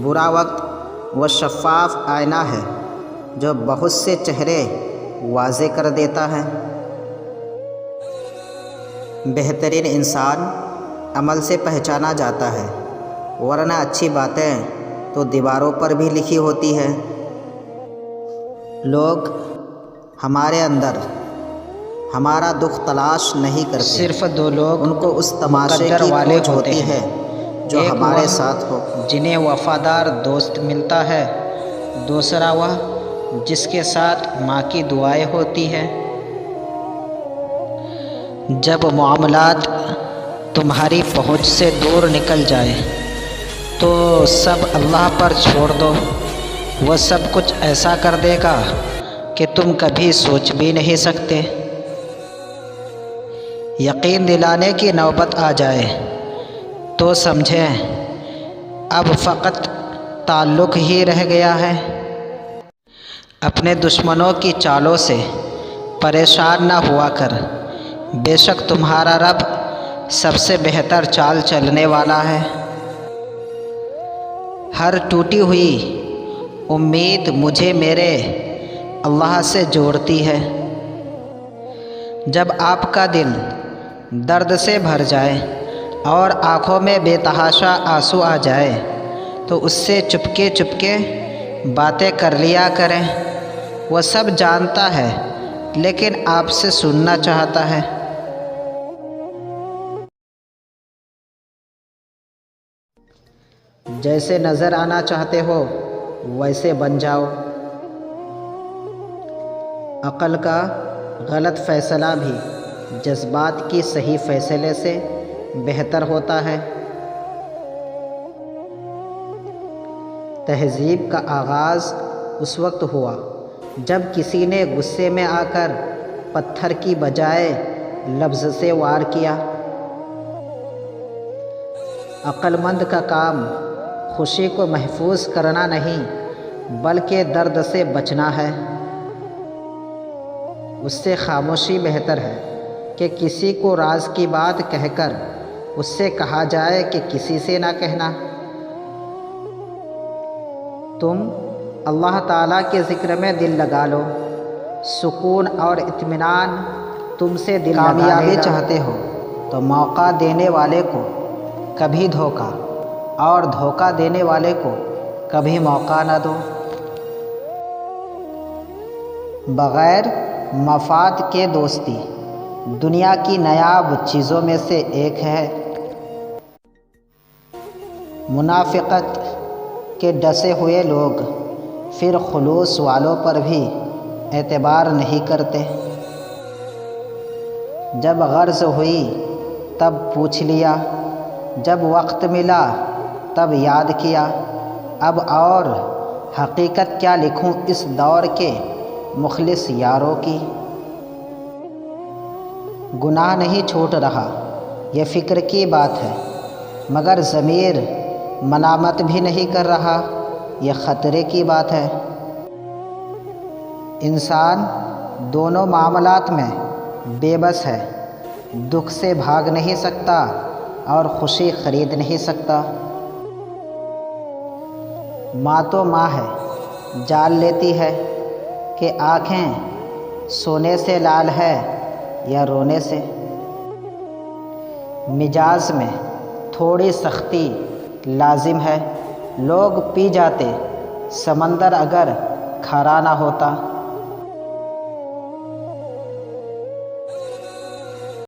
برا وقت وہ شفاف آئینہ ہے جو بہت سے چہرے واضح کر دیتا ہے۔ بہترین انسان عمل سے پہچانا جاتا ہے، ورنہ اچھی باتیں تو دیواروں پر بھی لکھی ہوتی ہے۔ لوگ ہمارے اندر ہمارا دکھ تلاش نہیں کرتے، صرف دو لوگ ان کو اس تماشے مقدر کی والے پہنچ ہوتے ہوتی ہیں، ہے جو ایک ہمارے وہ ساتھ ہو۔ جنہیں وفادار دوست ملتا ہے، دوسرا وہ جس کے ساتھ ماں کی دعائیں ہوتی ہیں۔ جب معاملات تمہاری پہنچ سے دور نکل جائے تو سب اللہ پر چھوڑ دو، وہ سب کچھ ایسا کر دے گا کہ تم کبھی سوچ بھی نہیں سکتے۔ یقین دلانے کی نوبت آ جائے تو سمجھیں اب فقط تعلق ہی رہ گیا ہے۔ اپنے دشمنوں کی چالوں سے پریشان نہ ہوا کر، بے شک تمہارا رب سب سے بہتر چال چلنے والا ہے۔ ہر ٹوٹی ہوئی امید مجھے میرے اللہ سے جوڑتی ہے۔ جب آپ کا دل درد سے بھر جائے اور آنکھوں میں بے تحاشا آنسو آ جائے تو اس سے چپکے چپکے باتیں کر لیا کریں۔ وہ سب جانتا ہے لیکن آپ سے سننا چاہتا ہے۔ جیسے نظر آنا چاہتے ہو ویسے بن جاؤ۔ عقل کا غلط فیصلہ بھی جذبات کی صحیح فیصلے سے بہتر ہوتا ہے۔ تہذیب کا آغاز اس وقت ہوا جب کسی نے غصے میں آ کر پتھر کی بجائے لفظ سے وار کیا۔ عقل مند کا کام خوشی کو محفوظ کرنا نہیں بلکہ درد سے بچنا ہے۔ اس سے خاموشی بہتر ہے کہ کسی کو راز کی بات کہہ کر اس سے کہا جائے کہ کسی سے نہ کہنا۔ تم اللہ تعالیٰ کے ذکر میں دل لگا لو، سکون اور اطمینان تم سے دل لگا لے گا۔ کامیابی چاہتے ہو تو موقع دینے والے کو کبھی دھوکہ اور دھوکہ دینے والے کو کبھی موقع نہ دو۔ بغیر مفاد کے دوستی دنیا کی نایاب چیزوں میں سے ایک ہے۔ منافقت کے ڈسے ہوئے لوگ پھر خلوص والوں پر بھی اعتبار نہیں کرتے۔ جب غرض ہوئی تب پوچھ لیا، جب وقت ملا تب یاد کیا۔ اب اور حقیقت کیا لکھوں اس دور کے مخلص یاروں کی۔ گناہ نہیں چھوٹ رہا یہ فکر کی بات ہے، مگر ضمیر ملامت بھی نہیں کر رہا یہ خطرے کی بات ہے۔ انسان دونوں معاملات میں بے بس ہے، دکھ سے بھاگ نہیں سکتا اور خوشی خرید نہیں سکتا۔ ماں تو ماں ہے، جان لیتی ہے کہ آنکھیں سونے سے لال ہے یا رونے سے۔ مزاج میں تھوڑی سختی لازم ہے، لوگ پی جاتے سمندر اگر کھارا نہ ہوتا۔